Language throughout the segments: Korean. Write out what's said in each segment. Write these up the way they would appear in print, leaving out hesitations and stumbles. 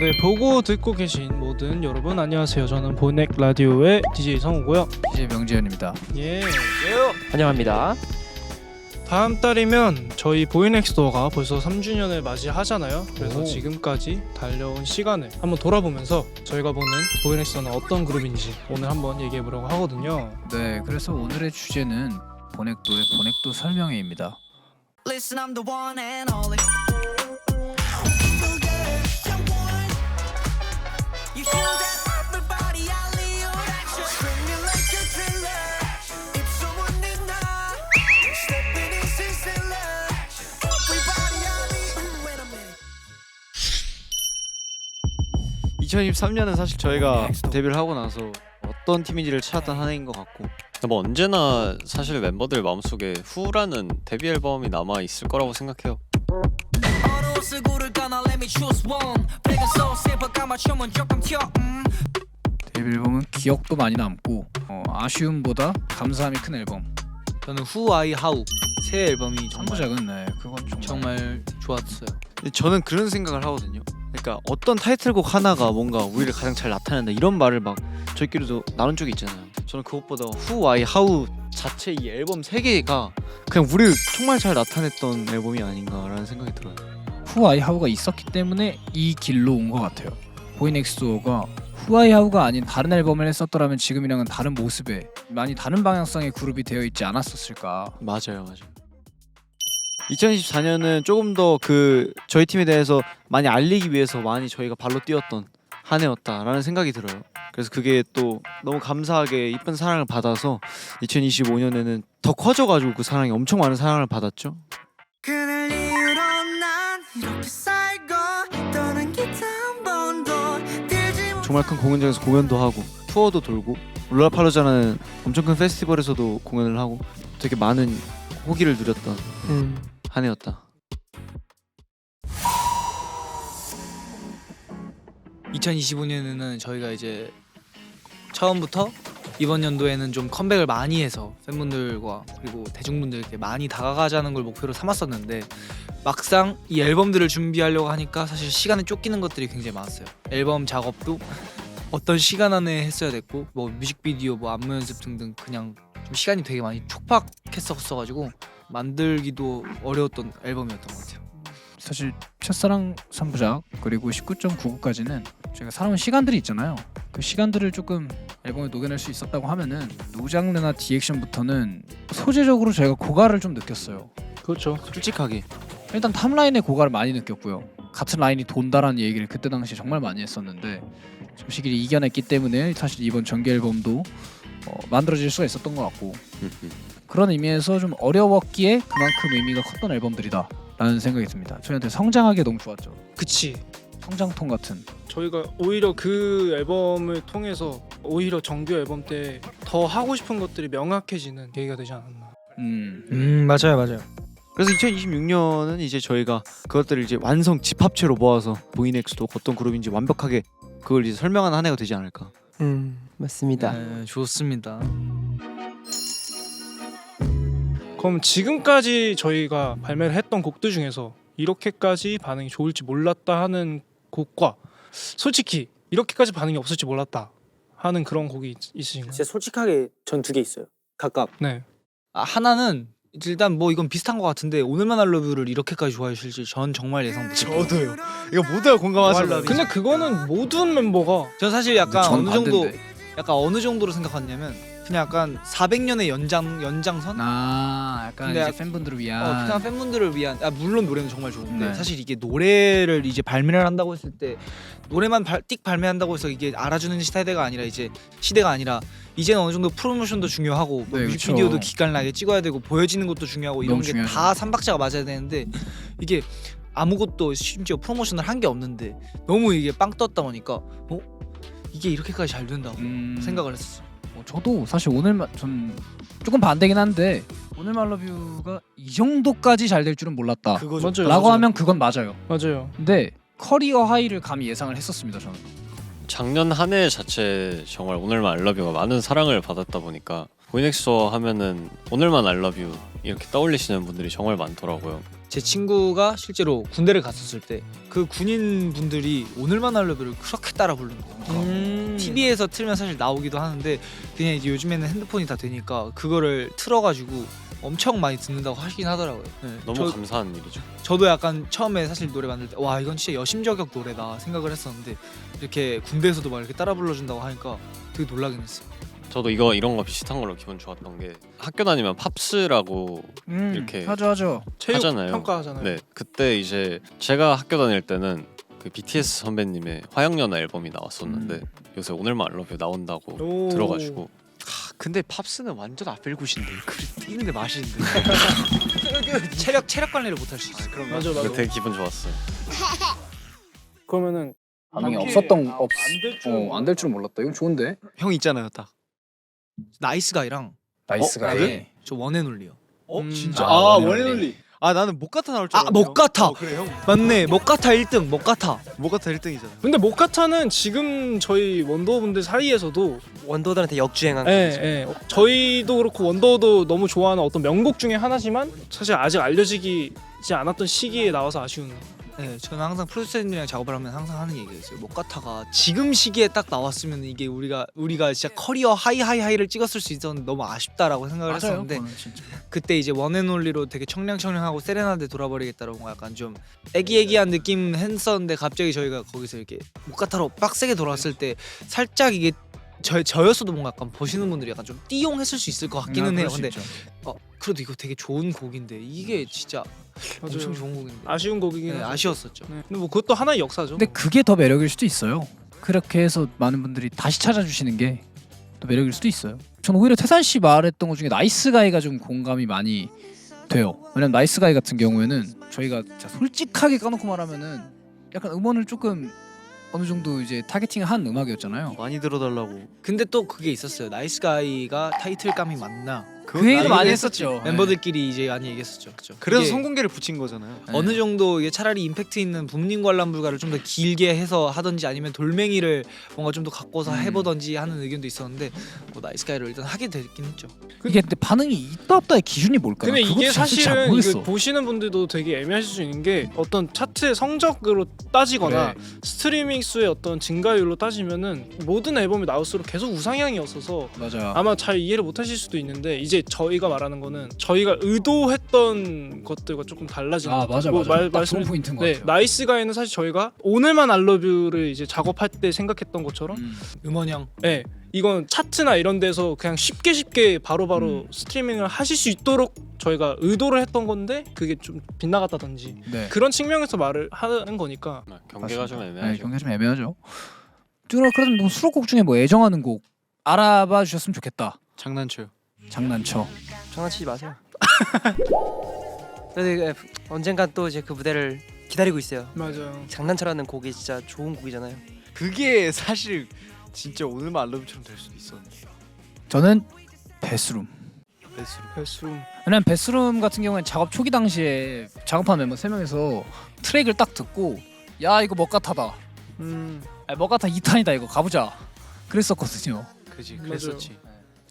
네, 보고 듣고 계신 모든 여러분 안녕하세요. 저는 보넥 라디오의 DJ 성우고요. DJ 명재현입니다. 예. 환영합니다. 다음 달이면 저희 보이넥스도어가 벌써 3주년을 맞이하잖아요. 그래서 오. 지금까지 달려온 시간을 한번 돌아보면서 저희가 보는 보이넥스도어는 어떤 그룹인지 오늘 한번 얘기해 보려고 하거든요. 네, 그래서 오늘의 주제는 보넥도의 보넥도 설명회입니다. Listen, I'm the one and only. You feel that everybody out your action. Screaming like a thriller. If someone did not step in this instant love. Everybody out wait a minute. 2023년은 사실 저희가 데뷔를 하고 나서 어떤 팀인지를 찾았던 한 해인 것 같고 뭐 언제나 사실 멤버들 마음속에 후라는 데뷔 앨범이 남아 있을 거라고 생각해요. 어려웠을 고를까나 let me choose one. Break a soul simple 까맞춤은 조금 튀어. 데뷔 앨범은 기억도 많이 남고 아쉬움보다 감사함이 큰 앨범. 저는 후 아이 하우 새 앨범이 정말, 3부작은 네, 그건 정말 좋았어요. 근데 저는 그런 생각을 하거든요. 그러니까 어떤 타이틀곡 하나가 뭔가 우리를 가장 잘 나타낸다 이런 말을 막 저희끼리도 나눈 적이 있잖아요. 저는 그것보다 Who, I, How 자체 이 앨범 3개가 그냥 우리를 정말 잘 나타냈던 앨범이 아닌가라는 생각이 들어요. 후 아이 하우가 있었기 때문에 이 길로 온 것 같아요. 보이넥스도어가 후 아이 하우가 아닌 다른 앨범을 했었더라면 지금이랑은 다른 모습에 많이 다른 방향성의 그룹이 되어 있지 않았었을까. 맞아요. 2024년은 조금 더 그 저희 팀에 대해서 많이 알리기 위해서 많이 저희가 발로 뛰었던 한 해였다라는 생각이 들어요. 그래서 그게 또 너무 감사하게 이쁜 사랑을 받아서 2025년에는 더 커져가지고 그 사랑이 엄청 많은 사랑을 받았죠. 그날 이후로 난 이렇게 살고 떠난 기타 한 번도 들지 못. 정말 큰 공연장에서 공연도 하고 투어도 돌고 롤라팔로자라는 엄청 큰 페스티벌에서도 공연을 하고 되게 많은 호기를 누렸던 한 해였다. 2025년에는 저희가 이제 처음부터 이번 연도에는 좀 컴백을 많이 해서 팬분들과 그리고 대중분들께 많이 다가가자는 걸 목표로 삼았었는데 막상 이 앨범들을 준비하려고 하니까 사실 시간에 쫓기는 것들이 굉장히 많았어요. 앨범 작업도 어떤 시간 안에 했어야 됐고 뭐 뮤직비디오, 뭐 안무 연습 등등 그냥 좀 시간이 되게 많이 촉박했었어가지고 만들기도 어려웠던 앨범이었던 것 같아요. 사실 첫사랑 3부작 그리고 19.99까지는 저희가 살아온 시간들이 있잖아요. 그 시간들을 조금 앨범에 녹여낼 수 있었다고 하면은 노장르나 디액션부터는 소재적으로 저희가 고갈을 좀 느꼈어요. 그렇죠. 솔직하게 일단 탑라인의 고갈을 많이 느꼈고요. 같은 라인이 돈다라는 얘기를 그때 당시에 정말 많이 했었는데 좀 시기를 이겨냈기 때문에 사실 이번 정규 앨범도 만들어질 수가 있었던 것 같고 그런 의미에서 좀 어려웠기에 그만큼 의미가 컸던 앨범들이다 라는 생각이 듭니다. 저희한테 성장하기에 너무 좋았죠. 그치. 성장통 같은. 저희가 오히려 그 앨범을 통해서 오히려 정규 앨범 때 더 하고 싶은 것들이 명확해지는 계기가 되지 않았나. 맞아요. 그래서 2026년은 이제 저희가 그것들을 이제 완성 집합체로 모아서 보이넥스도 어떤 그룹인지 완벽하게 그걸 이제 설명하는 한 해가 되지 않을까. 맞습니다. 네, 좋습니다. 그럼 지금까지 저희가 발매를 했던 곡들 중에서 이렇게까지 반응이 좋을지 몰랐다 하는 곡과 솔직히 이렇게까지 반응이 없을지 몰랐다 하는 그런 곡이 있으신가요? 진짜 솔직하게 전 2개 있어요. 각각. 네. 하나는 일단 뭐 이건 비슷한 것 같은데 오늘만 알러뷰를 이렇게까지 좋아하실지 전 정말 예상 못했어요. 저도요. 이거 모두가 공감하시나요? 근데 그거는 모든 멤버가 전 사실 약간 전 어느 정도 반대인데. 약간 어느 정도로 생각하냐면 그냥 약간 400년의 연장선? 약간 근데 이제 팬분들을 위한. 그냥 팬분들을 위한 물론 노래는 정말 좋은데 네. 사실 이게 노래를 이제 발매를 한다고 했을 때 노래만 띡 발매한다고 해서 이게 알아주는 시대가 아니라 시대가 아니라 이제는 어느 정도 프로모션도 중요하고 뭐 네, 뮤직비디오도 그쵸. 기깔나게 찍어야 되고 보여지는 것도 중요하고 이런 너무 게 중요하죠. 다 삼박자가 맞아야 되는데 이게 아무것도 심지어 프로모션을 한 게 없는데 너무 이게 빵 떴다 보니까 이게 이렇게까지 잘 된다고 생각을 했었어요. 저도 사실 전 조금 반대긴 한데 오늘 말러뷰가 이 정도까지 잘 될 줄은 몰랐다 맞아요. 라고 하면 그건 맞아요. 맞아요. 근데 커리어 하이를 감히 예상을 했었습니다. 저는. 작년 한 해 자체 정말 오늘만 알러뷰가 많은 사랑을 받았다 보니까 보이넥스토어 하면은 오늘만 알러뷰 이렇게 떠올리시는 분들이 정말 많더라고요. 제 친구가 실제로 군대를 갔었을 때 그 군인 분들이 오늘만 알러뷰를 그렇게 따라 부르는 거예요. TV에서 틀면 사실 나오기도 하는데 그냥 이제 요즘에는 핸드폰이 다 되니까 그거를 틀어가지고 엄청 많이 듣는다고 하시긴 하더라고요. 네. 너무 감사한 일이죠. 저도 약간 처음에 사실 노래 만들 때 와 이건 진짜 여심저격 노래다 생각을 했었는데 이렇게 군대에서도 막 이렇게 따라 불러준다고 하니까 되게 놀라긴 했어요. 저도 이런 거 비슷한 걸로 기분 좋았던 게 학교 다니면 팝스라고 이렇게 하죠. 체육 하잖아요. 평가하잖아요. 네, 그때 이제 제가 학교 다닐 때는 그 BTS 선배님의 화양연화 앨범이 나왔었는데 요새 오늘만 알러뷰 나온다고 오. 들어가지고 근데 팝스는 완전 아펠굿인데 그래 뛰는데 맛있는데. 체력 관리를 못 할 수 있어. 맞아 맞아. 되게 기분 좋았어요. 그러면은 반응이 이렇게 없었던 안될 줄 줄 몰랐다. 이건 좋은데. 형 있잖아요 딱. 나이스 가이랑 나이스가. 네, 저 원앤올리요. 진짜? 아, 원앤올리. 아 나는 못 같아 나올 줄 아, 알았네. 못 같아. 그래 형. 맞네. 목가타 1등. 목가타. 못 같아 1등이잖아. 근데 모카타는 지금 저희 원더분들 사이에서도 원더들한테 역주행한 예, 거죠. 예. 저희도 그렇고 원더도 너무 좋아하는 어떤 명곡 중에 하나지만 사실 아직 알려지지 않았던 시기에 나와서 아쉬운. 네, 저는 항상 프로듀서님이랑 작업을 하면 항상 하는 얘기가 있어요. 목가타가 지금 시기에 딱 나왔으면 이게 우리가 진짜 커리어 하이를 찍었을 수 있었는데 너무 아쉽다라고 생각을 했었는데 진짜. 그때 이제 원앤올리로 되게 청량청량하고 세레나데 돌아버리겠다라고 약간 좀 애기애기한 느낌 했었는데 갑자기 저희가 거기서 이렇게 목가타로 빡세게 돌아왔을 때 살짝 이게 저였어도 뭔가 약간 보시는 분들이 약간 좀 띠용했을 수 있을 것 같기는 해요. 근데 그래도 이거 되게 좋은 곡인데 이게 진짜 엄청 좋은 곡인데 아쉬운 곡이긴 네, 하죠. 아쉬웠었죠. 네. 근데 뭐 그것도 하나의 역사죠. 근데 그게 더 매력일 수도 있어요. 그렇게 해서 많은 분들이 다시 찾아주시는 게 더 매력일 수도 있어요. 저는 오히려 태산 씨 말했던 것 중에 나이스 가이가 좀 공감이 많이 돼요. 왜냐면 나이스 가이 같은 경우에는 저희가 진짜 솔직하게 까놓고 말하면은 약간 음원을 조금 어느 정도 이제 타겟팅한 음악이었잖아요. 많이 들어달라고. 근데 또 그게 있었어요. 나이스 가이가 타이틀감이 맞나? 그 얘기도 많이 얘기를 했었죠. 멤버들끼리 이제 많이 얘기했었죠. 그렇죠. 그래서 이게 성공개를 붙인 거잖아요. 네. 어느 정도 이게 차라리 임팩트 있는 붐님 관람불가를 좀 더 길게 해서 하든지 아니면 돌멩이를 뭔가 좀 더 갖고서 해보든지 하는 의견도 있었는데 뭐 나이스 가이를 일단 하게 됐긴 했죠. 이게 근데 반응이 있다 없다의 기준이 뭘까요? 근데 그것도 이게 사실 잘 사실은 모르겠어. 이거 보시는 분들도 되게 애매하실 수 있는 게 어떤 차트의 성적으로 따지거나 그래. 스트리밍 수의 어떤 증가율로 따지면은 모든 앨범이 나올수록 계속 우상향이었어서 맞아. 아마 잘 이해를 못하실 수도 있는데 이제 저희가 말하는 거는 저희가 의도했던 것들과 조금 달라지는 아 거죠. 맞아 뭐 맞아. 딱 말씀 좋은 포인트인 것 네, 같아요. 나이스 가이는 사실 저희가 오늘만 알러뷰를 이제 작업할 때 생각했던 것처럼 음원형. 네, 이건 차트나 이런 데서 그냥 쉽게 바로바로 스트리밍을 하실 수 있도록 저희가 의도를 했던 건데 그게 좀 빗나갔다든지 네. 그런 측면에서 말을 하는 거니까 경계가 좀 네, 애매하죠. 경계가 좀 애매하죠. 그래도 뭐 수록곡 중에 뭐 애정하는 곡 알아봐 주셨으면 좋겠다. 장난쳐요. 장난쳐. 장난치지 마세요. 그래도 언젠간 또 이제 그 무대를 기다리고 있어요. 맞아요. 장난쳐라는 곡이 진짜 좋은 곡이잖아요. 그게 사실 진짜 오늘만 알러뷰처럼 될 수도 있었는데. 저는 베스룸. 베스룸 왜냐면 베스룸 같은 경우는 작업 초기 당시에 작업한 멤버 3명에서 트랙을 딱 듣고 야 이거 먹같하다. 먹같아 2탄이다 이거 가보자. 그랬었거든요. 그지 맞아요. 그랬었지.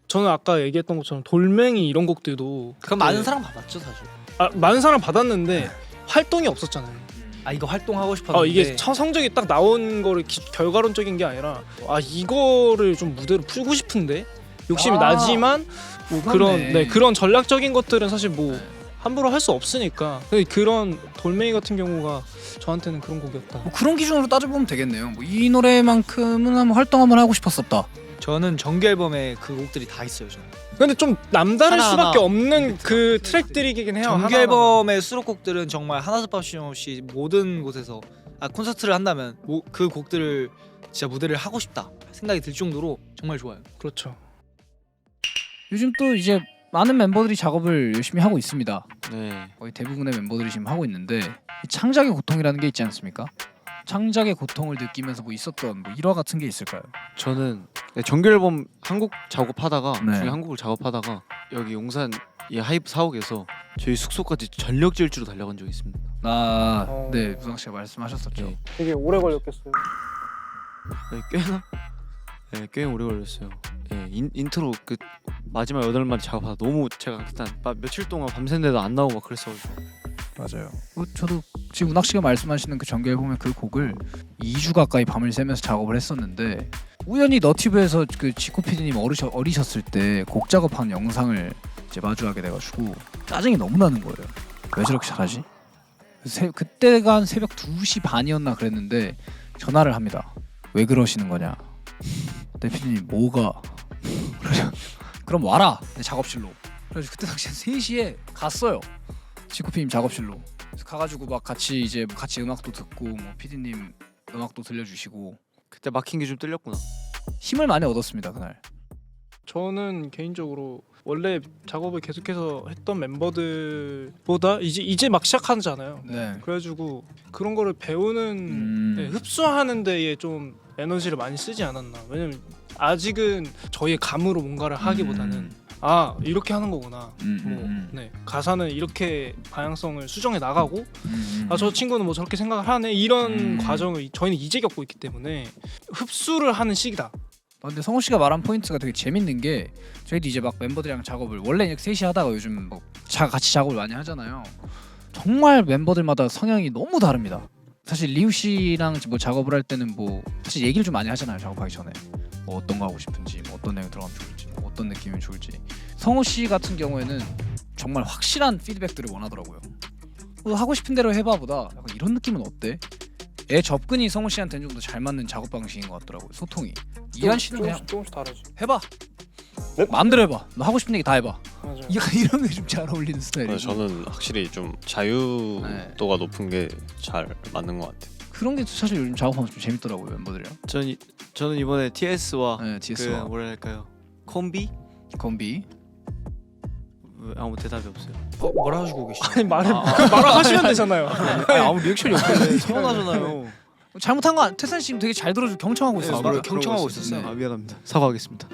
저는 아까 얘기했던 것처럼 돌멩이 이런 곡들도 그건 많은 사람 받았죠 사실. 많은 사람 받았는데 활동이 없었잖아요. 아 이거 활동하고 싶었는데 이게 성적이 딱 나온 거를 결과론적인 게 아니라 이거를 좀 무대로 풀고 싶은데 욕심이 나지만 뭐 그렇네. 그런 전략적인 것들은 사실 뭐 함부로 할 수 없으니까 그런 돌멩이 같은 경우가 저한테는 그런 곡이었다. 뭐 그런 기준으로 따져보면 되겠네요. 뭐 이 노래만큼은 한번 활동 한번 하고 싶었었다. 저는 정규 앨범에 그 곡들이 다 있어요. 저는. 근데 좀 남다를 하나하나 수밖에 없는 그 트랙들이긴 해요. 정규 하나하나가. 앨범의 수록곡들은 정말 하나도 빠짐없이 모든 곳에서 콘서트를 한다면 그 곡들을 진짜 무대를 하고 싶다 생각이 들 정도로 정말 좋아요. 그렇죠. 요즘 또 이제 많은 멤버들이 작업을 열심히 하고 있습니다. 네. 거의 대부분의 멤버들이 지금 하고 있는데 이 창작의 고통이라는 게 있지 않습니까? 창작의 고통을 느끼면서 뭐 있었던 뭐 일화 같은 게 있을까요? 저는 정규 앨범 한 곡 작업하다가 네. 중에 한 곡을 작업하다가 여기 용산 이 하이브 사옥에서 저희 숙소까지 전력 질주로 달려간 적이 있습니다. 네 무상 씨가 말씀하셨었죠. 네. 되게 오래 걸렸겠어요. 네, 꽤나 꽤 오래 걸렸어요. 네, 인트로 마지막 8마디 작업하다 너무 제가 일단 며칠 동안 밤샌데도 안 나오고 막 그랬어가지고. 맞아요. 저도 지금 운학 씨가 말씀하시는 그 전개 앨범의 그 곡을 2주 가까이 밤을 새면서 작업을 했었는데 우연히 너튜브에서 그 지코 PD님 어리셨을 때 곡 작업한 영상을 이제 마주하게 돼가지고 짜증이 너무 나는 거예요. 왜 저렇게 잘하지? 그때가 한 새벽 2시 반이었나 그랬는데 전화를 합니다. 왜 그러시는 거냐? 네 PD님 뭐가? 그럼 와라 내 작업실로. 그래서 그때 당시에 3시에 갔어요. 지코 PD님 작업실로. 그래서 가가지고 막 같이 음악도 듣고 뭐 PD님 음악도 들려주시고 그때 막힌 게 좀 뚫렸구나. 힘을 많이 얻었습니다 그날. 저는 개인적으로 원래 작업을 계속해서 했던 멤버들보다 이제 막 시작하잖아요. 네. 그래가지고 그런 거를 배우는 네, 흡수하는 데에 좀 에너지를 많이 쓰지 않았나. 왜냐면 아직은 저희의 감으로 뭔가를 하기보다는 아 이렇게 하는 거구나. 네 가사는 이렇게 방향성을 수정해 나가고 아 저 친구는 뭐 저렇게 생각을 하네 이런 과정을 저희는 이제 겪고 있기 때문에 흡수를 하는 시기다. 근데 성우 씨가 말한 포인트가 되게 재밌는 게 저희도 이제 막 멤버들이랑 작업을 원래 이렇게 셋이 하다가 요즘 뭐 같이 작업을 많이 하잖아요. 정말 멤버들마다 성향이 너무 다릅니다. 사실 리우 씨랑 뭐 작업을 할 때는 뭐 사실 얘기를 좀 많이 하잖아요. 작업하기 전에 뭐 어떤 거 하고 싶은지, 뭐 어떤 내용 들어가면 좋을지, 뭐 어떤 느낌이 좋을지. 성우 씨 같은 경우에는 정말 확실한 피드백들을 원하더라고요. 하고 싶은 대로 해봐보다 약간 이런 느낌은 어때? 애 접근이 성우 씨한테는 좀 더 잘 맞는 작업 방식인 것 같더라고요. 소통이. 이한 씨는 그냥 조금씩 다르지. 해봐. 마음대로 해봐. 너 하고 싶은 얘기 다 해봐. 맞아요. 이런 게 좀 잘 어울리는 스타일이고. 저는 확실히 좀 자유도가 높은 게 잘 맞는 것 같아요. 그런 게 사실 요즘 작업하면 좀 재밌더라고요 멤버들이랑. 저는 이번에 TS와 네, TS와 그 뭐랄까요 콤비 건비. 왜 아무 대답이 없어요. 뭐라 하시고 계시죠? 아니 말하시면 되잖아요. 아니, 아무 리액션이 없는데 서운하잖아요. 잘못한 거 태산 씨 지금 되게 잘 들어주고 경청하고 있어요. 그래요? 경청하고 그러고 있었어요. 아 미안합니다. 사과하겠습니다.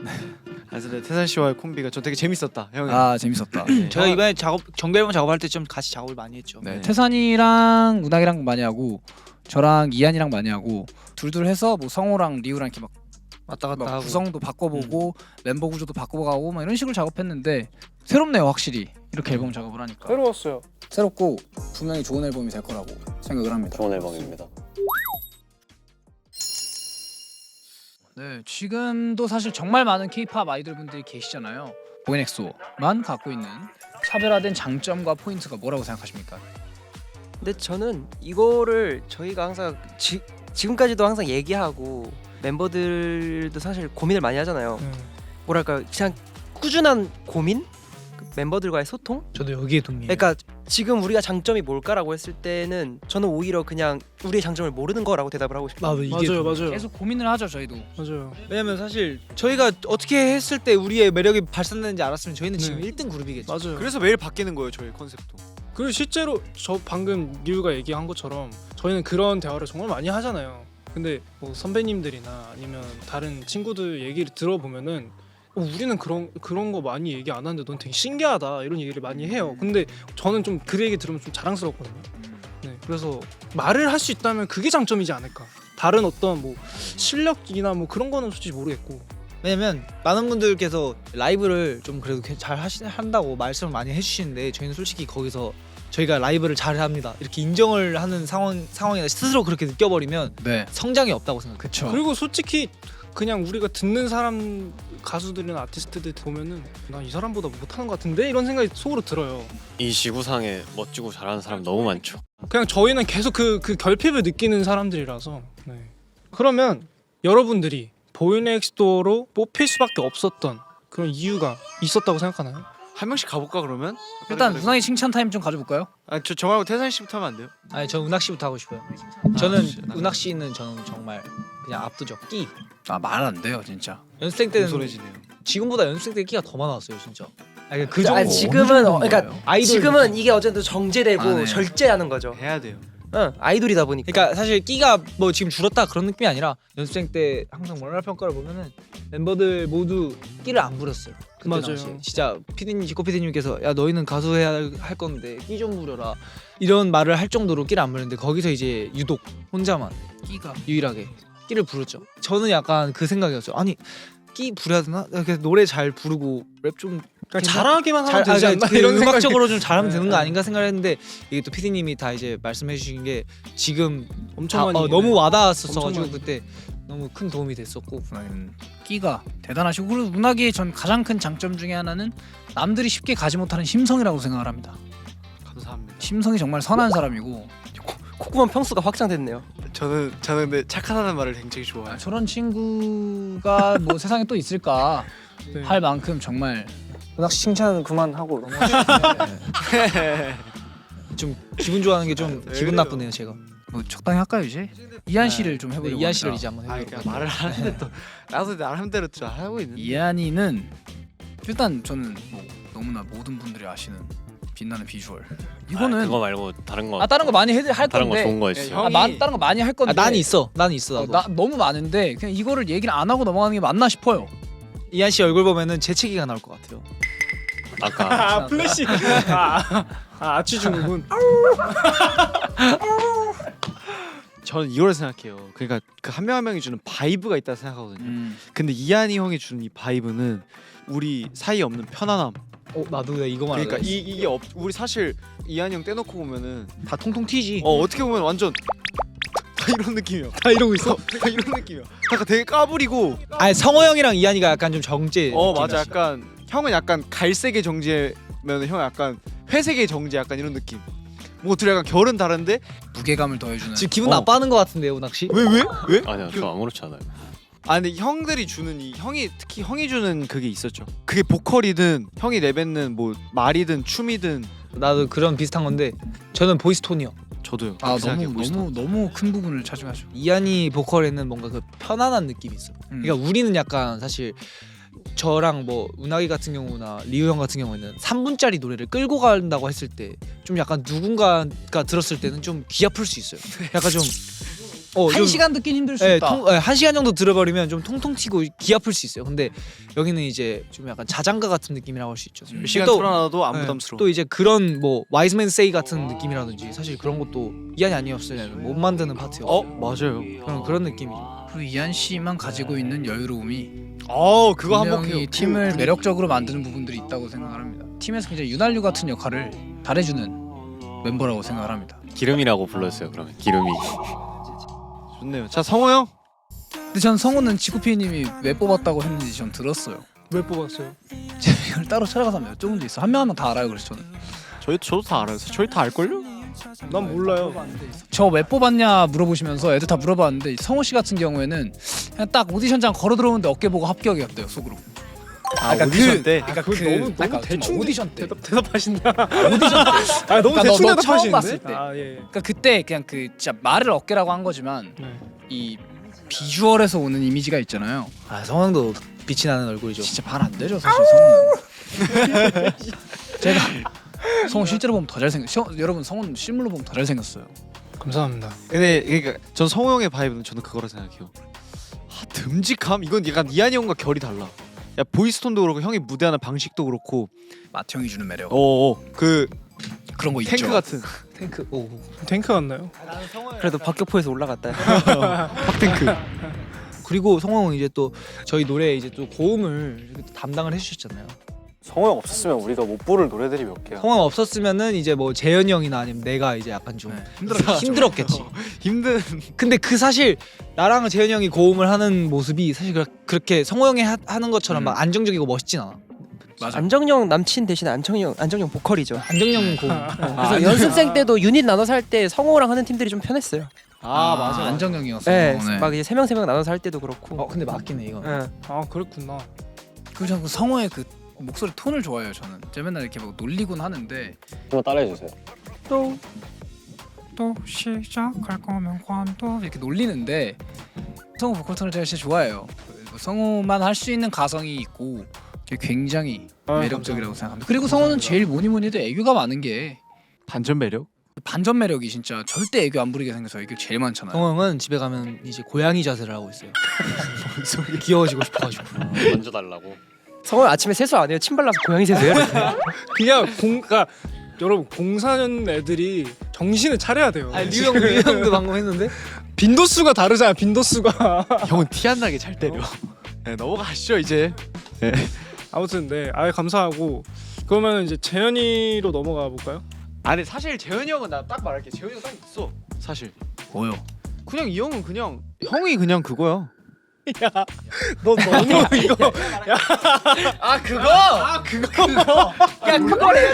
그래서 태산 씨와의 콤비가 저 되게 재밌었다. 형이. 아 재밌었다. 제가 이번에 정규 앨범 작업할 때 좀 같이 작업을 많이 했죠. 네, 네. 태산이랑 운학이랑 많이 하고 저랑 이한이랑 많이 하고 둘둘 해서 뭐 성호랑 리우랑 이렇게 막 왔다 갔다 막 하고. 구성도 바꿔보고 멤버 구조도 바꿔가고 막 이런 식으로 작업했는데 새롭네요 확실히 이렇게 앨범 작업을 하니까. 새로웠어요. 새롭고 분명히 좋은 앨범이 될 거라고 생각을 합니다. 좋은 앨범입니다. 네, 지금도 사실 정말 많은 K-팝 아이돌 분들이 계시잖아요. 보이넥소만 갖고 있는 차별화된 장점과 포인트가 뭐라고 생각하십니까? 근데 저는 이거를 저희가 항상 지금까지도 항상 얘기하고 멤버들도 사실 고민을 많이 하잖아요. 뭐랄까 그냥 꾸준한 고민? 그 멤버들과의 소통? 저도 여기에 동의해요. 그러니까 지금 우리가 장점이 뭘까라고 했을 때는 저는 오히려 그냥 우리의 장점을 모르는 거라고 대답을 하고 싶어요. 나도 이게 맞아요. 계속 고민을 하죠 저희도. 맞아요. 왜냐면 사실 저희가 어떻게 했을 때 우리의 매력이 발산되는지 알았으면 저희는 지금 네. 1등 그룹이겠죠. 맞아요. 그래서 매일 바뀌는 거예요 저희 컨셉도. 그리고 실제로 저 방금 리우가 얘기한 것처럼 저희는 그런 대화를 정말 많이 하잖아요. 근데 뭐 선배님들이나 아니면 다른 친구들 얘기를 들어보면은 우리는 그런 거 많이 얘기 안 하는데 넌 되게 신기하다 이런 얘기를 많이 해요. 근데 저는 좀 그 얘기 들으면 좀 자랑스럽거든요. 네, 그래서 말을 할 수 있다면 그게 장점이지 않을까. 다른 어떤 뭐 실력이나 뭐 그런 거는 솔직히 모르겠고. 왜냐면 많은 분들께서 라이브를 좀 그래도 잘 한다고 말씀을 많이 해주시는데 저희는 솔직히 거기서 저희가 라이브를 잘 합니다 이렇게 인정을 하는 상황이나 스스로 그렇게 느껴버리면 네. 성장이 없다고 생각해요. 그쵸. 그리고 솔직히 그냥 우리가 듣는 사람 가수들이나 아티스트들 보면은 나 이 사람보다 못하는 것 같은데 이런 생각이 속으로 들어요. 이 지구상에 멋지고 잘하는 사람 너무 많죠. 그냥 저희는 계속 그 결핍을 느끼는 사람들이라서. 네. 그러면 여러분들이 보이넥스도어로 뽑힐 수밖에 없었던 그런 이유가 있었다고 생각하나요? 한 명씩 가볼까 그러면? 일단 운항이 칭찬 타임 좀 가져볼까요? 저 말고 태산 씨부터 하면 안 돼요? 아니 저 운학 씨부터 하고 싶어요. 저는 씨, 운학 씨는 저는 정말 그냥 압도적 끼. 말 안 돼요 진짜. 연습생 때는 소리지네요. 지금보다 연습생 때 끼가 더 많았어요 진짜. 아니 그 정도. 아니, 지금은 어느 그러니까 정도인가요? 아이돌 지금은 이게 어쨌든 정제되고 아, 네. 절제하는 거죠. 해야 돼요. 응, 아이돌이다 보니까. 그러니까 사실 끼가 뭐 지금 줄었다 그런 느낌이 아니라 연습생 때 항상 모랄 평가를 보면은 멤버들 모두 끼를 안 부렸어요. 그때 맞아요. 당시에. 진짜 피디님, 지코 피디님께서 야 너희는 가수 해야 할 건데 끼 좀 부려라 이런 말을 할 정도로 끼를 안 부렸는데 거기서 이제 유독 혼자만 끼가 유일하게 끼를 부렸죠. 저는 약간 그 생각이었어요. 아니 악기 부려야 되나? 그래서 노래 잘 부르고 랩 좀 그냥 잘하기만 하면 되지 않나 그 이런 생각이 음악적으로 좀 잘하면 되는 거 아닌가 생각을 했는데 이게 또 PD님이 다 이제 말씀해 주신 게 지금 엄청 많이 너무 엄청 와닿았었어가지고 많이. 그때 너무 큰 도움이 됐었고 끼가 대단하시고 그리고 문학의 전 가장 큰 장점 중에 하나는 남들이 쉽게 가지 못하는 심성이라고 생각을 합니다. 감사합니다. 심성이 정말 선한 사람이고 콧구멍 평수가 확장됐네요. 저는 근데 착하다는 말을 굉장히 좋아해요. 저런 친구가 뭐 세상에 또 있을까 네. 할 만큼 정말 문학 씨 칭찬 그만하고 좀 기분 좋아하는 게 좀 기분 나쁘네요 제가. 뭐 적당히 할까요 이제? 이한 씨를 좀 해보려고 이한 씨를 합니다. 이제 한번 아 해보려고. 그러니까 말을 하는데 또 나도 나름대로 좀 하고 있는데. 이한이는 일단 저는 뭐 너무나 모든 분들이 아시는 빛나는 비주얼. 이거는 그거 말고 다른 거. 다른 거 많이 할 다른 거 건데 좋은 거 있어요. 다른 거 많이 할 건데 나는 있어 나도. 나 너무 많은데 그냥 이거를 얘기를 안 하고 넘어가는 게 맞나 싶어요. 이한 씨 얼굴 보면은 재채기가 나올 것 같아요. 아까 아 플래시 아치 주는군. 저는 이걸 생각해요. 그러니까 그 한 명 한 명이 주는 바이브가 있다 생각하거든요. 근데 이한이 형이 주는 이 바이브는 우리 사이에 없는 편안함. 나도 이거 말하려. 그러니까 이게 우리 사실 이한이 형 떼놓고 보면은 다 통통 튀지. 어떻게 보면 완전 다 이런 느낌이야. 다 이러고 있어. 다 이런 느낌이야. 약간 되게 까불이고. 아니 성호 형이랑 이한이가 약간 좀 정제. 맞아. 약간 형은 약간 갈색의 정제면 형 약간 회색의 정제 약간 이런 느낌. 뭐 둘이 약간 결은 다른데 무게감을 더해주는. 지금 기분 나빠하는 것 같은데요, 은학 씨? 왜? 아니요 저 아무렇지 않아요. 아 근데 형들이 주는 특히 형이 주는 그게 있었죠. 그게 보컬이든 형이 랩했는 뭐 말이든 춤이든. 나도 그런 비슷한 건데 저는 보이스 톤이요. 저도요. 아 그렇게 생각해요, 보이스톤. 너무 큰 부분을 차지하죠. 이한이 보컬에는 뭔가 그 편안한 느낌이 있어. 그러니까 우리는 약간 사실 저랑 뭐 운하기 같은 경우나 리우 형 같은 경우에는 3분짜리 노래를 끌고 간다고 했을 때 좀 약간 누군가가 들었을 때는 좀 귀 아플 수 있어요. 약간 좀 한 시간 듣긴 힘들 수 예, 있다. 한 시간 정도 들어버리면 좀 통통 튀고 귀 아플 수 있어요. 근데 여기는 이제 좀 약간 자장가 같은 느낌이라고 할 수 있죠. 몇 시간 또, 틀어놔도 안 예, 부담스러워. 또 이제 그런 뭐 와이즈맨 세이 같은 느낌이라든지 사실 그런 것도 이한이 아니었으면 못 만드는 파트요. 맞아요. 그런 느낌이죠. 그리고 이한 씨만 가지고 있는 여유로움이 그거 분명히 한몫해요. 팀을 매력적으로 만드는 부분들이 있다고 생각을 합니다. 팀에서 굉장히 윤활유 같은 역할을 잘해주는 멤버라고 생각을 합니다. 기름이라고 불렀어요. 그러면 기름이. 좋네요. 자 성호 형. 근데 전 성우는 지코피님이 왜 뽑았다고 했는지 전 들었어요. 왜 뽑았어요? 제가 이걸 따로 찾아가서 한번 여쭤본 적 있어. 한 명 한 명 다 알아요. 그래서 저는 저도 다 알아요. 저희 다 알걸요? 난 몰라요. 저 왜 뽑았냐 물어보시면서 애들 다 물어봤는데 성우 씨 같은 경우에는 그냥 딱 오디션장 걸어 들어오는데 어깨 보고 합격이었대요 속으로. 그러니까 오디션 때. 그러니까 그거 너무 대충 오디션 때. 대답하신다. 오디션 때. 아 너무 그러니까 대충 너 처음 봤을 대답하시는데. 때. 아 예. 그러니까 그때 그냥 그 진짜 말을 어깨라고 한 거지만 네. 이 비주얼에서 오는 이미지가 있잖아요. 아 성호 형도 빛이 나는 얼굴이죠. 진짜 발 안 되죠 사실 성우는. 제가 성우 실제로 보면 더 잘생겼. 여러분 성우는 실물로 보면 더 잘생겼어요. 감사합니다. 근데 그러니까 전 성호 형의 바이브는 저는 그거라 생각해요. 듬직함? 이건 약간 이한이 형과 결이 달라. 야 보이스톤도 그렇고 형이 무대하는 방식도 그렇고. 마태형이 주는 매력. 그 그런 거 있죠. 탱크 같은 탱크. 오. 탱크 같나요? 그래도 박격포에서 올라갔다. 빡탱크. 그리고 성호 형은 이제 또 저희 노래에 이제 또 고음을 이렇게 또 담당을 해주셨잖아요. 성호 형 없었으면 우리가 못 부를 노래들이 몇 개야. 성호 형 없었으면은 이제 뭐 재현이 형이나 아니면 내가 이제 약간 좀 힘들었겠지. 힘든. 근데 그 사실 나랑 재현이 형이 고음을 하는 모습이 사실 그렇게 성호 형이 하는 것처럼 막 안정적이고 멋있진 않아. 맞아. 안정영 남친 대신 안정영 보컬이죠. 안정형 고음. 그래서 연습생 때도 유닛 나눠서 할 때 성호랑 하는 팀들이 좀 편했어요. 맞아. 안정형이었어. 네, 막 이제 3명 나눠서 할 때도 그렇고. 근데 맞긴 해 이거. 예. 아 그랬구나. 그리고 저는 그 성우의 그 목소리 톤을 좋아해요. 저는 제가 맨날 이렇게 막 놀리곤 하는데 한번 따라해 주세요. 또 시작할 거면 관도 이렇게 놀리는데 성우 보컬 톤을 제가 진짜 좋아해요. 성우만 할 수 있는 가성이 있고 굉장히 매력적이라고 생각합니다. 그리고 성우는 제일 뭐니 해도 애교가 많은 게 반전 매력? 반전 매력이 진짜 절대 애교 안 부리게 생겨서 애교 제일 많잖아요. 성호 형은 집에 가면 이제 고양이 자세를 하고 있어요. 귀여워지고 싶어가지고. 던져달라고. 성호 아침에 세수 안 해요. 침 발라서 고양이 세수해요. 그냥 그러니까 여러분 04년 애들이 정신을 차려야 돼요. 리우 형도 방금 했는데 빈도수가 다르잖아. 빈도수가. 형은 티 안 나게 잘 때려. 네, 넘어가시죠 이제. 아무튼 네, 아예 감사하고 그러면 이제 재현이로 넘어가 볼까요? 아니 사실 재현이 형은 나 딱 말할게. 재현이 형 딱 있어. 사실. 뭐요? 그냥 이 형은 그냥 형이 그냥 그거야. 너 너무 이거 아 그거? 아 그거. 야 그거래.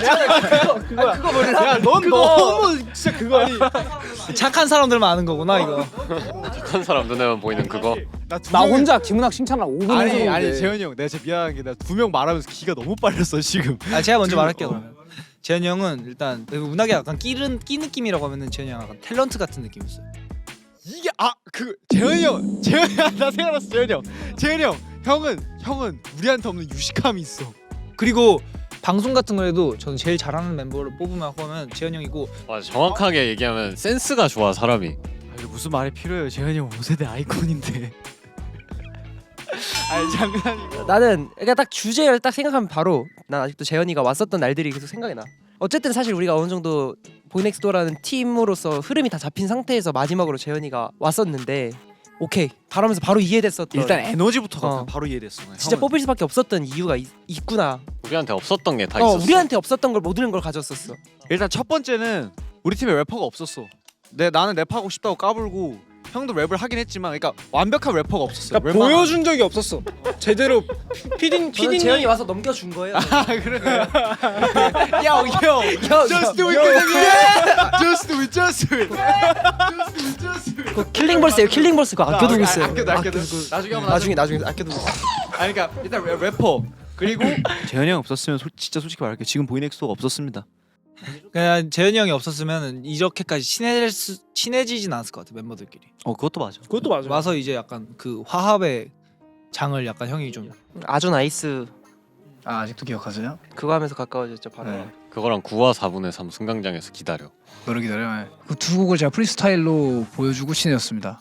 그거야. 그거 몰라. 야넌 너무 진짜 그거 아니 착한 사람들만 아는 거구나 이거. 착한 사람 눈에만 보이는 그거. 나 혼자 김은학 칭찬하고 5분 아니 재현이 형 내가 진짜 미안한 게 나 두 명 말하면서 기가 너무 빨렸어 지금. 아 제가 먼저 말할게요 그러면. 재현이 형은 일단 운하게 약간 끼 느낌이라고 하면은 재현이 형 약간 탤런트 같은 느낌이었어요. 이게 그 재현이 형 나 생각났어. 재현이 형 형은 우리한테 없는 유식함이 있어. 그리고 방송 같은 거에도 저는 제일 잘하는 멤버를 뽑으라고 하면 재현이 형이고 맞아, 정확하게 얘기하면 센스가 좋아 사람이. 아니 무슨 말이 필요해요. 재현이 형 5세대 아이콘인데. 아니 장난이고. 나는 그러니까 딱 주제를 딱 생각하면 바로 난 아직도 재현이가 왔었던 날들이 계속 생각이 나. 어쨌든 사실 우리가 어느 정도 보이넥스도어라는 팀으로서 흐름이 다 잡힌 상태에서 마지막으로 재현이가 왔었는데 오케이 바라면서 바로 이해됐었던 일단 에너지부터가 어. 그냥 바로 이해됐어. 진짜 형은. 뽑힐 수밖에 없었던 이유가 있구나. 우리한테 없었던 게 다 있었어. 우리한테 없었던 걸 모든 걸 가졌었어. 일단 첫 번째는 우리 팀에 래퍼가 없었어. 나는 랩하고 싶다고 까불고 형도 랩을 하긴 했지만 그러니까 완벽한 래퍼가 없었어. 그러니까 보여준 적이 없었어. 제대로 저는 피디님 재현이 와서 넘겨준 거예요. 아 그래. 형. Just do it. Just do it. Just do it. 그 킬링볼스예요. 킬링볼스 그거 아껴두고 있어요. 아껴두고. 나중에 나중에 아껴두고 있어. 아니 그러니까 일단 래퍼 그리고 재현이 형 없었으면 진짜 솔직히 말할게요. 지금 보이넥스도어가 없었습니다. 그냥 재현이 형이 없었으면 이렇게까지 친해지진 않았을 것 같아 멤버들끼리. 그것도 맞아. 그것도 맞아. 와서 이제 약간 그 화합의 장을 약간 형이 좀 아주 나이스 아직도 기억하세요? 그거 하면서 가까워졌죠 바로. 네. 그거랑 9와 4분의 3 승강장에서 기다려. 너를 기다려. 그 두 곡을 제가 프리스타일로 보여주고 친해졌습니다.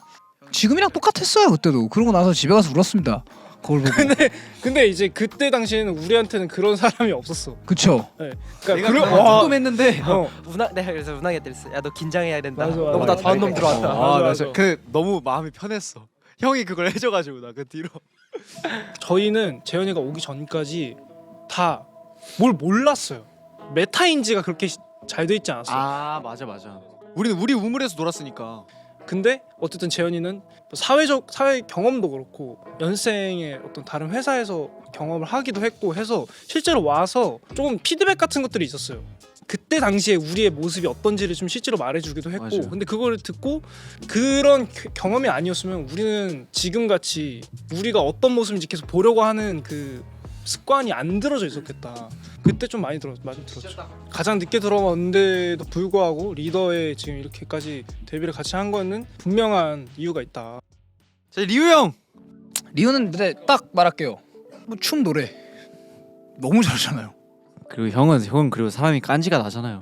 지금이랑 똑같았어요 그때도. 그러고 나서 집에 가서 울었습니다. 그걸 보고. 근데 이제 그때 당시에는 우리한테는 그런 사람이 없었어. 그쵸. 그러니까 궁금했는데 내가 그래서 운항이한테 그랬어. 야 너 긴장해야 된다. 맞아, 맞아. 너보다 더한 놈 들어왔다. 맞아. 그 너무 마음이 편했어. 형이 그걸 해줘가지고 나 그 뒤로. 저희는 재현이가 오기 전까지 다 뭘 몰랐어요. 메타인지가 그렇게 잘 돼 있지 않았어요. 아 맞아. 우리는 우리 우물에서 놀았으니까. 근데 어쨌든 재현이는 사회 경험도 그렇고 연생의 어떤 다른 회사에서 경험을 하기도 했고 해서 실제로 와서 조금 피드백 같은 것들이 있었어요. 그때 당시에 우리의 모습이 어떤지를 좀 실제로 말해주기도 했고 맞아요. 근데 그거를 듣고 그런 경험이 아니었으면 우리는 지금같이 우리가 어떤 모습인지 계속 보려고 하는 그 습관이 안 들어져 있었겠다. 그때 좀 많이 들었죠. 가장 늦게 들어왔는데도 불구하고 리더에 지금 이렇게까지 데뷔를 같이 한 거는 분명한 이유가 있다. 자 리우 형. 리오는 근데 딱 말할게요. 뭐 춤 노래 너무 잘하잖아요. 그리고 형은 그리고 사람이 깐지가 나잖아요.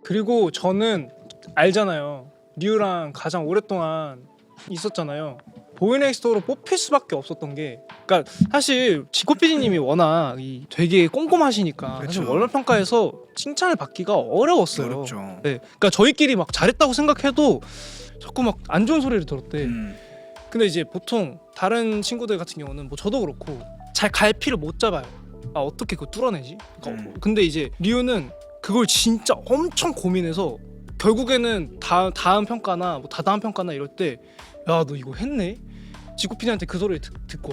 그리고 저는 알잖아요. 리우랑 가장 오랫동안 있었잖아요. 보이넥스도어로 뽑힐 수밖에 없었던 게, 그러니까 사실 지코 PD님이 워낙 되게 꼼꼼하시니까 사실 그렇죠. 월말 평가에서 칭찬을 받기가 어려웠어요. 어렵죠. 네, 그러니까 저희끼리 막 잘했다고 생각해도 자꾸 막 안 좋은 소리를 들었대. 근데 이제 보통 다른 친구들 같은 경우는 뭐 저도 그렇고 잘 갈피를 못 잡아요. 아 어떻게 그거 뚫어내지? 그러니까 근데 이제 리우는 그걸 진짜 엄청 고민해서 결국에는 다음 평가나 뭐 다다음 평가나 이럴 때 야 너 이거 했네? 지코피디한테 그 소리를 듣고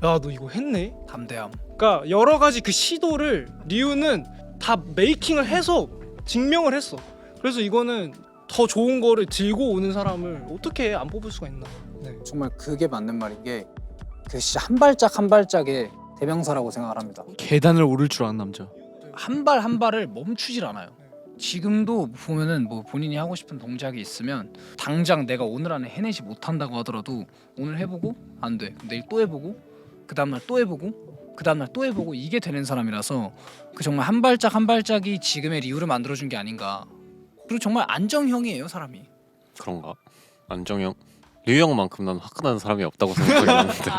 야 너 이거 했네? 담대함. 그러니까 여러 가지 그 시도를 리우는 다 메이킹을 해서 증명을 했어. 그래서 이거는 더 좋은 거를 들고 오는 사람을 어떻게 안 뽑을 수가 있나. 네. 정말 그게 맞는 말인 게 그 진짜 한 발짝 한 발짝의 대명사라고 생각을 합니다. 계단을 오를 줄 아는 남자. 한 발 한 발을 멈추질 않아요. 지금도 보면은 뭐 본인이 하고 싶은 동작이 있으면 당장 내가 오늘 안에 해내지 못한다고 하더라도 오늘 해보고 안 돼. 내일 또 해보고 그 다음날 또 해보고 그 다음날 또 해보고 이게 되는 사람이라서 그 정말 한 발짝 한 발짝이 지금의 리우를 만들어준 게 아닌가. 그리고 정말 안정형이에요 사람이. 그런가? 안정형? 리우 형만큼 난 화끈한 사람이 없다고 생각했는데.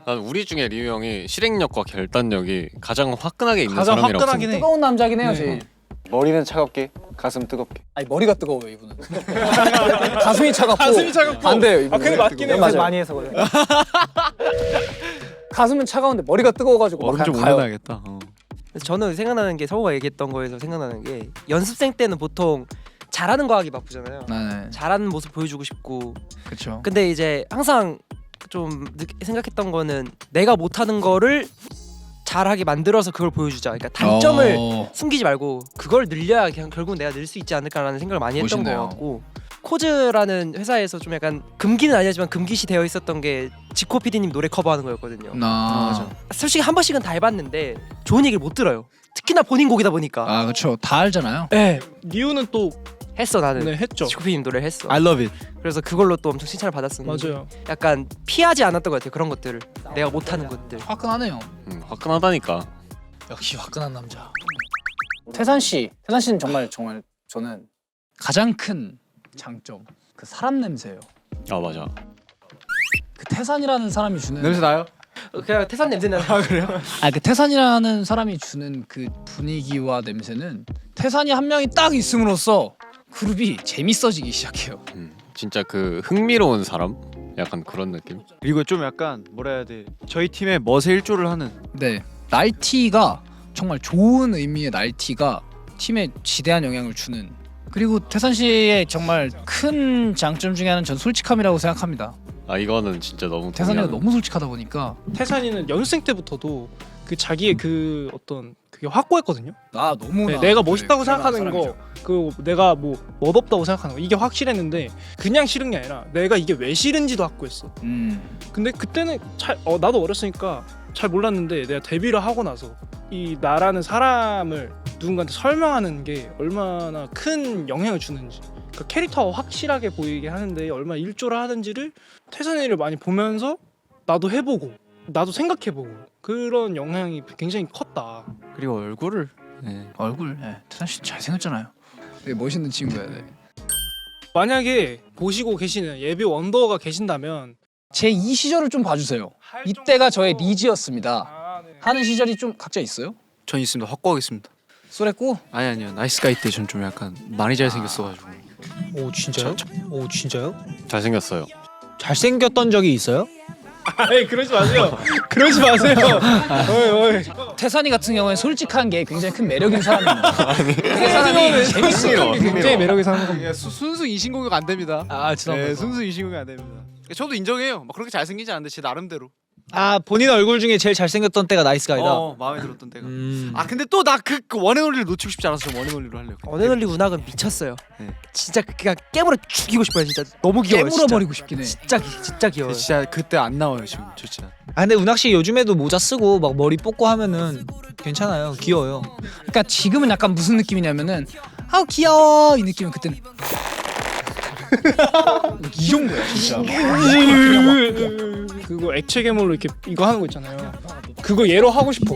난 우리 중에 리우 형이 실행력과 결단력이 가장 화끈하게 있는 가장 사람이라고 화끈하긴 해. 뜨거운 남자긴 해요, 네. 제일. 머리는 차갑게, 가슴 뜨겁게. 아니 머리가 뜨거워요 이분은. 가슴이 차갑고. 가슴이 차갑고. 반대예요 이분. 아 근데 맞긴 해. 맞아요. 많이 해서 그래. 가슴은 차가운데 머리가 뜨거워가지고 막 얼음 좀 그냥 가요. 올려놔야겠다. 그래서 저는 생각나는 게 성우가 얘기했던 거에서 생각나는 게 연습생 때는 보통 잘하는 거 하기 바쁘잖아요. 네, 잘하는 모습 보여주고 싶고. 그렇죠. 근데 이제 항상 좀 생각했던 거는 내가 못하는 거를 잘하게 만들어서 그걸 보여주자. 그러니까 단점을 숨기지 말고 그걸 늘려야 그냥 결국 내가 늘 수 있지 않을까라는 생각을 많이 했던 멋있네요. 것 같고, 코즈라는 회사에서 좀 약간 금기는 아니지만 금기시 되어 있었던 게 지코 PD님 노래 커버하는 거였거든요. 맞아. 솔직히 한 번씩은 다 해봤는데 좋은 얘기를 못 들어요. 특히나 본인 곡이다 보니까. 아 그렇죠. 다 알잖아요. 네, 리우는 또 했어 나는. 네, 했죠. 지코 PD님 노래를 했어. I love it. 그래서 그걸로 또 엄청 칭찬을 받았었는데 맞아요. 약간 피하지 않았던 것 같아요. 그런 것들을 내가 못하는 것들. 화끈하네요. 화끈하다니까. 역시 화끈한 남자. 태산 씨는 정말 저는 가장 큰 장점 그 사람 냄새예요. 아 맞아. 그 태산이라는 사람이 주는 냄새 나요? 그냥 태산 냄새 나는. 그 태산이라는 사람이 주는 그 분위기와 냄새는 태산이 한 명이 딱 있음으로써 그룹이 재밌어지기 시작해요. 진짜 그 흥미로운 사람? 약간 그런 느낌? 그리고 좀 약간 뭐라 해야 돼? 저희 팀의 멋의 일조를 하는. 네, 날티가 정말 좋은 의미의 날티가 팀에 지대한 영향을 주는. 그리고 태산 씨의 정말 큰 장점 중에 하나는 전 솔직함이라고 생각합니다. 아 이거는 진짜 너무 태산이가 동의하는. 너무 솔직하다 보니까 태산이는 연습생 때부터도 그 자기의 그 어떤 그게 확고했거든요. 너무 네, 내가 멋있다고 생각하는 거, 그 내가 뭐 멋없다고 생각하는 거 이게 확실했는데 그냥 싫은 게 아니라 내가 이게 왜 싫은지도 확고했어. 근데 그때는 나도 어렸으니까 잘 몰랐는데 내가 데뷔를 하고 나서 이 나라는 사람을 누군가한테 설명하는 게 얼마나 큰 영향을 주는지, 그 캐릭터가 확실하게 보이게 하는데 얼마나 일조를 하는지를 태산이를 많이 보면서 나도 해보고 나도 생각해보고 그런 영향이 굉장히 컸다. 그리고 얼굴을. 네. 얼굴. 태산 씨 잘생겼잖아요. 되게 멋있는 친구야. 네. 만약에 보시고 계시는 예비 원더가 계신다면 제 2 시절을 좀 봐주세요. 이때가 저의 리즈였습니다. 하는 시절이 좀 각자 있어요? 전 있습니다. 확고하겠습니다. 쏘랬고 아니요. 나이스가이 때 전 좀 약간 많이 잘생겼어가지고. 오 진짜요? 오 진짜요? 잘생겼어요. 잘생겼던 적이 있어요? 아이 그러지 마세요. 그러지 마세요. 어이. 태산이 같은 경우에 솔직한 게 굉장히 큰 매력인 사람입니다. 그 사람이 재밌어요. 굉장히 매력이 사는 겁니다. 순수 이신공격 안 됩니다. 아 죄송합니다. 네, 순수 이신공격 안 됩니다. 저도 인정해요. 막 그렇게 잘생기지 않은데 제 나름대로. 아 본인 얼굴 중에 제일 잘생겼던 때가 나이스가이다. 마음에 들었던 때가. 아 근데 또 나 그 원앤올리를 놓치고 싶지 않아서 좀 원앤올리로 하려고. 원앤올리 운학은 미쳤어요. 네. 진짜 그냥 깨물어 죽이고 싶어요. 진짜 너무 귀여워요. 깨물어버리고 싶긴 해. 진짜 귀여워요. 진짜 그때 안 나와요 지금 진짜. 아 근데 운학 씨 요즘에도 모자 쓰고 막 머리 뽑고 하면은 괜찮아요. 귀여워요. 그러니까 지금은 약간 무슨 느낌이냐면은 아우 귀여워 이 느낌은 그때는 이 정도야 진짜. 그거 액체 괴물로 이렇게 이거 하는 거 있잖아요. 그거 얘로 하고 싶어.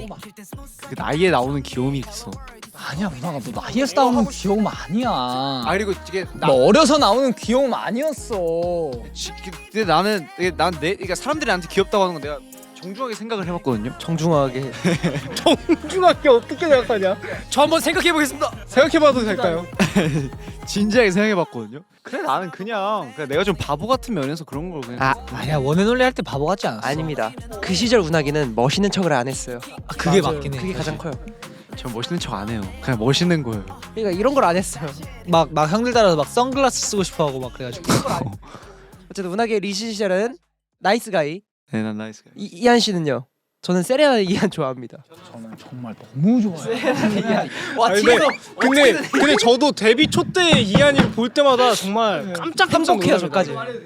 그 나이에 나오는 귀여움이 있어. 아니야 문화가 너 나이에서 나오는 귀여움 아니야. 그리고 이게 너 어려서 나오는 귀여움 아니었어. 근데 나는 그러니까 사람들이 나한테 귀엽다고 하는 건 내가 정중하게 생각을 해봤거든요. 정중하게. 중학교 어떻게 생각하냐? 저 한번 생각해 보겠습니다. 생각해봐도 될까요? 진지하게 생각해봤거든요. 그래 나는 그냥 내가 좀 바보 같은 면에서 그런 걸 그냥. 아니야 원앤올리 할 때 바보 같지 않았어. 아닙니다. 그 시절 운학이는 멋있는 척을 안 했어요. 그게 맞아요. 맞긴 해. 그게 가장 커요. 전 멋있는 척 안 해요. 그냥 멋있는 거예요. 그러니까 이런 걸 안 했어요. 막 형들 따라서 막 선글라스 쓰고 싶어하고 막 그래가지고. 어쨌든 운학의 리시 시절은 나이스 가이. 네, 난 나이스가. 이한 씨는요? 저는 세레나 이한 좋아합니다. 저는 정말 너무 좋아요. 와 근데 저도 데뷔 초 때 이한이를 볼 때마다 정말 깜짝깜짝 행복해요 놀랍니다. 저까지.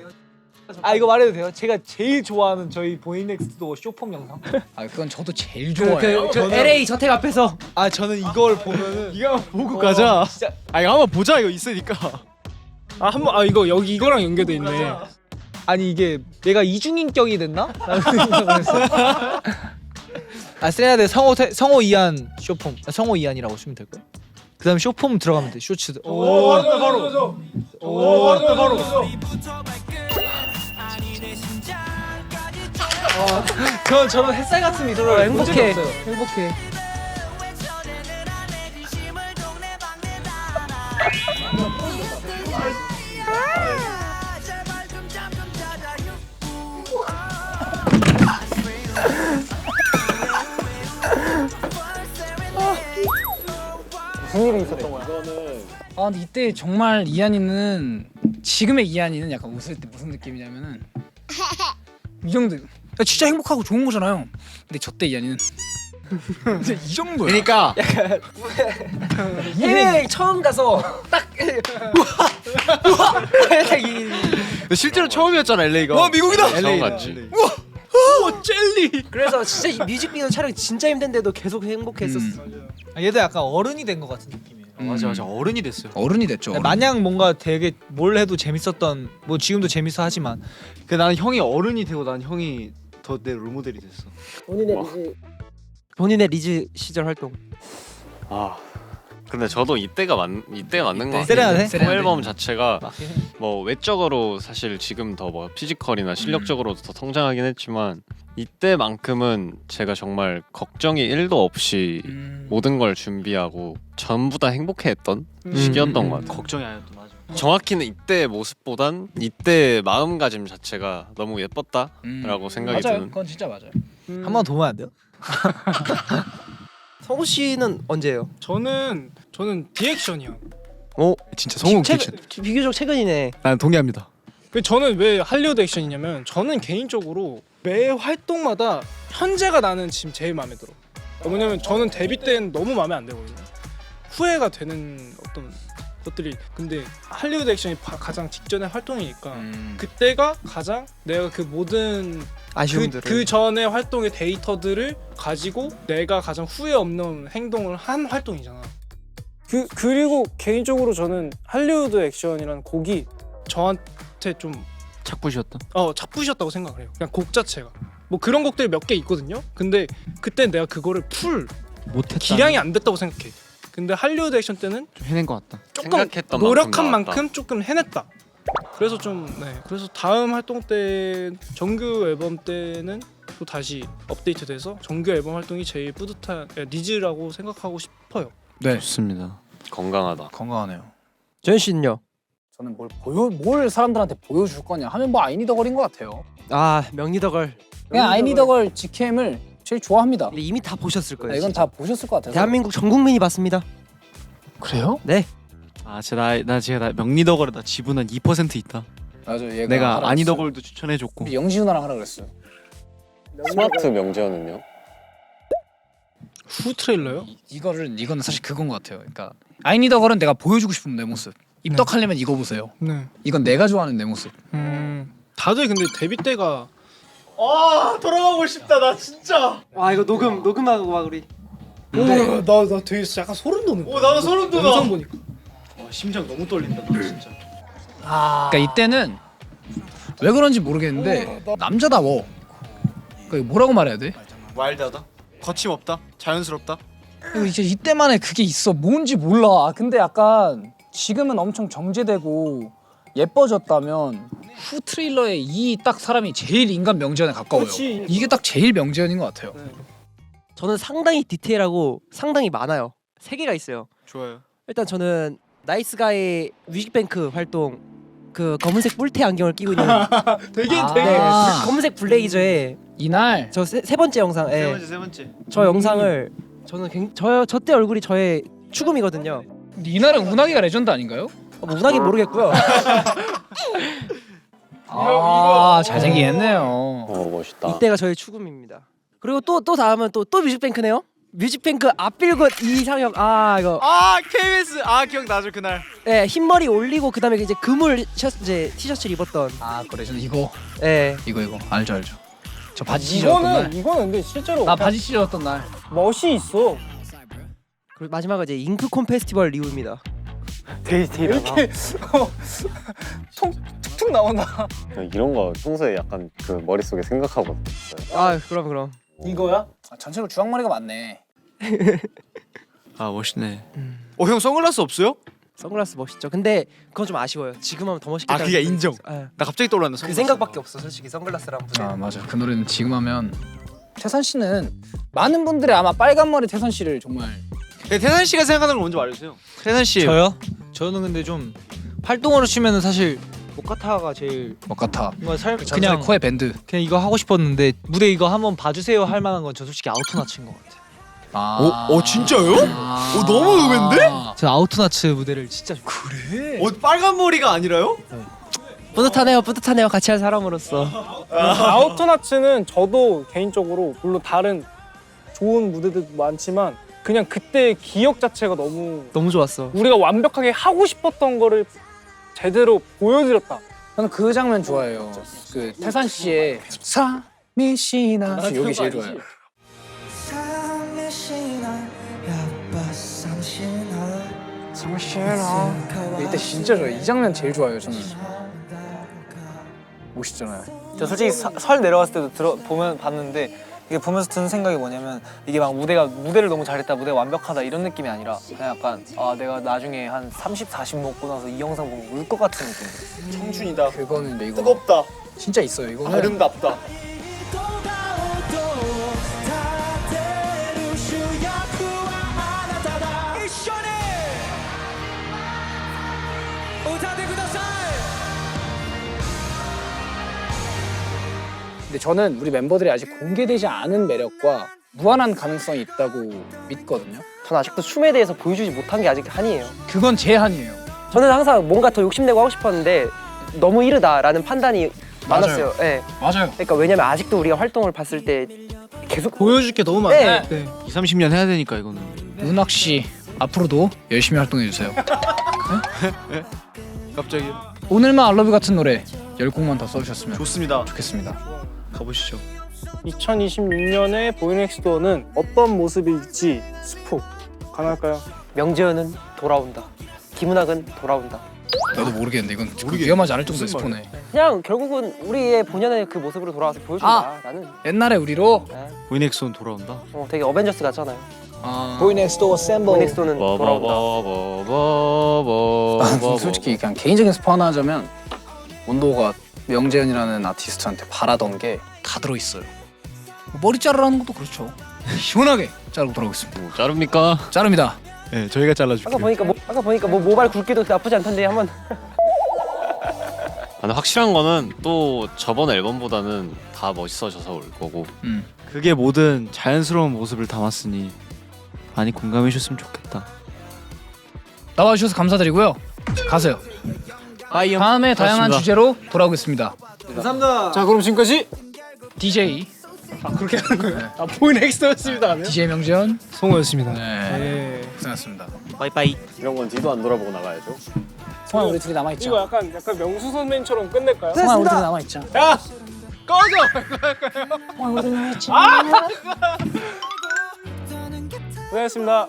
아 이거 말해도 돼요? 제가 제일 좋아하는 저희 보이넥스도 쇼폼 영상. 아 그건 저도 제일 좋아해요. 그 LA 저택 앞에서 아 저는 이걸 보면은 이거 보고 가자. 진짜 이거 한번 보자. 이거 있으니까. 이거 여기 이거랑 연계돼 있네. 아니 이게 내가 이중인격이 됐나? 라는 생각을 했어. 아 세레나데 성호 이한 쇼폼. 성호 이한이라고 쓰면 될 거야. 그다음 쇼폼 들어가면 돼. 쇼츠. 저는 햇살 같은 미소로 행복해. 행복해. 무슨 일이 있었던 거야? 아 근데 이때 정말 이한이는 지금의 이한이는 약간 웃을 때 무슨 느낌이냐면은 이 정도 진짜 행복하고 좋은 거잖아요. 근데 저 때 이한이는 이제 이 정도야. 그러니까 해외여행 처음 가서 딱 실제로 처음이었잖아 LA가. 와 미국이다. 처음 갔지. 오 젤리. 그래서 진짜 이 뮤직비디오 촬영 진짜 힘든데도 계속 행복했었어. 얘도 약간 어른이 된 것 같은 느낌이에요. 맞아 어른이 됐어요. 어른이 됐죠. 어른. 마냥 뭔가 되게 뭘 해도 재밌었던 뭐 지금도 재밌어 하지만 그 나는 형이 어른이 되고 난 형이 더 내 롤모델이 됐어. 본인의 리즈 시절 활동. 아 근데 저도 이때가 맞는 것 같아요. 세레나데? 홈 앨범 자체가 뭐 외적으로 사실 지금 더 뭐 피지컬이나 실력적으로도 더 성장하긴 했지만 이때만큼은 제가 정말 걱정이 1도 없이 모든 걸 준비하고 전부 다 행복해했던 시기였던 것 같아요. 걱정이 아니었던 맞아. 정확히는 이때의 모습보단 이때의 마음가짐 자체가 너무 예뻤다라고 생각이 맞아요. 드는. 그건 진짜 맞아요. 한 번 더 보면 안 돼요? 성우 씨는 언제예요? 저는 디액션이요. 진짜 성우 비교적 최근이네. 난 동의합니다. 저는 왜 할리우드 액션이냐면 저는 개인적으로 매 활동마다 현재가 나는 지금 제일 마음에 들어. 왜냐면 저는 데뷔 때는 너무 마음에 안 들거든요. 후회가 되는 어떤 것들이. 근데 할리우드 액션이 가장 직전의 활동이니까 그때가 가장 내가 그 모든 아쉬움들을 그 전의 활동의 데이터들을 가지고 내가 가장 후회 없는 행동을 한 활동이잖아. 그리고 개인적으로 저는 할리우드 액션이라는 곡이 저한테 좀 착붙이었다. 착붙이었다고 생각을 해요. 그냥 곡 자체가. 뭐 그런 곡들이 몇 개 있거든요. 근데 그때 내가 그거를 풀 못했다. 기량이 안 됐다고 생각해. 근데 할리우드 액션 때는 좀 해낸 것 같다. 조금 생각했던 노력한 만큼 나왔다. 만큼 조금 해냈다. 그래서 그래서 다음 활동 때 정규 앨범 때는 또 다시 업데이트돼서 정규 앨범 활동이 제일 뿌듯한 리즈라고 생각하고 싶어요. 네. 좋습니다. 건강하다. 건강하네요. 전 씨는요? 저는 뭘 사람들한테 보여줄 거냐 하면 뭐 아이니더걸인 것 같아요. 아 명리더걸. 그냥 아이니더걸 직캠을 제일 좋아합니다. 근데 이미 다 보셨을 거예요. 이건 진짜. 다 보셨을 것 같아서. 대한민국 전 국민이 봤습니다. 그래요? 네. 아 제가 명리더걸에 나 지분 한 2% 있다. 맞아. 얘가 내가 하라 아니더걸도 추천해줬고. 그랬어. 영지 누나랑 하라 그랬어요. 스마트 명제어는요? 후 트레일러요? 이거는 사실 그건 것 같아요. 그러니까 아이니더걸은 내가 보여주고 싶은 내 모습. 입덕하려면 이거 보세요. 네. 이건 내가 좋아하는 내 모습. 다들 근데 데뷔 때가 돌아가고 싶다 나 진짜. 와 이거 녹음하고 막 우리. 나 되게 약간 소름 돋는. 나도 소름 돋아. 영상 보니까. 심장 너무 떨린다 나 진짜. 그러니까 이때는 왜 그런지 모르겠는데 남자다워. 그러니까 뭐라고 말해야 돼? 와일드하다. 거침없다. 자연스럽다. 그리고 이제 이때만에 그게 있어. 뭔지 몰라. 근데 약간 지금은 엄청 정제되고 예뻐졌다면 후 트레일러에 이 딱 사람이 제일 인간 명제안에 가까워요. 그렇지. 이게 딱 제일 명제안인 것 같아요. 저는 상당히 디테일하고 상당히 많아요. 3개가 있어요. 좋아요. 일단 저는 나이스가이 뮤직뱅크 활동 그 검은색 뿔테 안경을 끼고 있는 되게 아. 검은색 블레이저에 이날 저 세 번째 영상 세 번째. 저 영상을 저는 저 때 얼굴이 저의 추금이거든요. 이날은 운하기가 레전드 아닌가요? 뭐 운하기 모르겠고요. 잘생긴 했네요. 멋있다. 이때가 저의 추금입니다. 그리고 또 다음은 또 뮤직뱅크네요. 뮤직뱅크 앞빌굿 이상형 이거 KBS 기억나죠 그날. 네, 흰머리 올리고 그다음에 이제 그물 이제 티셔츠를 입었던 그래 저는 이거 이거 알죠. 저 바지 찢었던 날. 이거는 근데 실제로 나 바지 찢었던 날. 멋이 있어. 그리고 마지막은 이제 잉크콘 페스티벌 리우입니다. 이렇게 툭툭 나온다. 이런 거 평소에 약간 그 머릿속에 생각하고 있어요. 그럼 이거야? 전체로 주황머리가 많네. 멋있네. 형 선글라스 없어요? 선글라스 멋있죠. 근데 그건 좀 아쉬워요. 지금 하면 더 멋있겠다. 그게 인정. 나 갑자기 떠올랐네. 그 생각밖에 없어 솔직히 선글라스라는 부제. 맞아. 그 노래는 지금 하면 태산 씨는 많은 분들이 아마 빨간 머리 태산 씨를 정말 태산 씨가 생각하는 걸 먼저 말해주세요. 태산 씨. 저요? 저는 근데 좀 활동으로 치면은 사실 모카타가 제일 같아. 뭔가 그냥 그냥 코에 밴드. 이거 하고 싶었는데 무대 이거 한번 봐주세요 할 만한 건 저 솔직히 아우토나치인 것 같아요. 진짜요? 너무 의외인데? 저 아우토나츠 무대를 진짜 그래? 빨간 머리가 아니라요? 뿌듯하네요. 같이 할 사람으로서. 아우토나츠는 저도 개인적으로 물론 다른 좋은 무대들도 많지만 그냥 그때의 기억 자체가 너무 좋았어. 우리가 완벽하게 하고 싶었던 거를 제대로 보여드렸다. 저는 그 장면 좋아해요. 그 태산 씨의 사미시나 여기 제일 좋아요. 이때 진짜 좋아요. 이 장면 제일 좋아요. 저는 멋있잖아요. 저 솔직히 설 내려갔을 때도 보면 봤는데 이게 보면서 드는 생각이 뭐냐면 이게 막 무대를 너무 잘했다, 무대가 완벽하다 이런 느낌이 아니라 그냥 약간 내가 나중에 한 30, 40 먹고 나서 이 영상 보면 울 것 같은 느낌. 청춘이다. 그거는 근데 이거 뜨겁다. 진짜 있어요. 이거는 아름답다. 근데 저는 우리 멤버들이 아직 공개되지 않은 매력과 무한한 가능성이 있다고 믿거든요. 전 아직도 춤에 대해서 보여주지 못한 게 아직 한이에요. 그건 제 한이에요. 저는 항상 뭔가 더 욕심내고 하고 싶었는데 너무 이르다라는 판단이 많았어요. 네. 맞아요. 그러니까 왜냐면 아직도 우리가 활동을 봤을 때 계속 보여줄 게 너무 네. 많아. 네. 20, 30년 해야 되니까 이거는. 문학 씨 앞으로도 열심히 활동해 주세요. 갑자기 오늘만 알러뷰 같은 노래 10곡만 더 써주셨으면 좋습니다. 좋겠습니다. 가보시죠. 2026년의 보이넥스도어는 어떤 모습일지 스포 가능할까요? 명재현은 돌아온다. 김은학은 돌아온다. 나도 모르겠는데 이건 위험하지 않을 정도의 스포네. 그냥 결국은 우리의 본연의 그 모습으로 돌아와서 보여준다라는. 옛날에 우리로 보이넥스온 돌아온다. 되게 어벤져스 같잖아요. 보이넥스도어 샘버. 보이넥스도어는 돌아온다. 솔직히 그냥 개인적인 스포 하나 하자면 원도가 명재현이라는 아티스트한테 바라던 게 다 들어있어요. 머리 자르라는 것도 그렇죠. 시원하게 자르고 돌아오겠습니다. 자릅니까? 자릅니다. 네, 저희가 잘라줄게요. 아까 보니까 모발 굵기도 나쁘지 않던데 한번. 근데 확실한 거는 또 저번 앨범보다는 다 멋있어져서 올 거고. 그게 모든 자연스러운 모습을 담았으니 많이 공감해 주셨으면 좋겠다. 나와주셔서 감사드리고요. 가세요. 다음에 다양한 주제로 돌아오겠습니다. 감사합니다. 자 그럼 지금까지 DJ 그렇게 하는 거예요. 보이넥스도어였습니다. DJ 명재현 송호였습니다. 네. 고생하셨습니다. 빠이빠이. 이런 건 뒤도 안 돌아보고 나가야죠. 성아 우리 둘이 남아있자. 이거 약간 명수 선배님처럼 끝낼까요? 성아 우리 둘이 남아있자. 야 꺼져. 성아 우리 둘이 남아있자. 고생했습니다.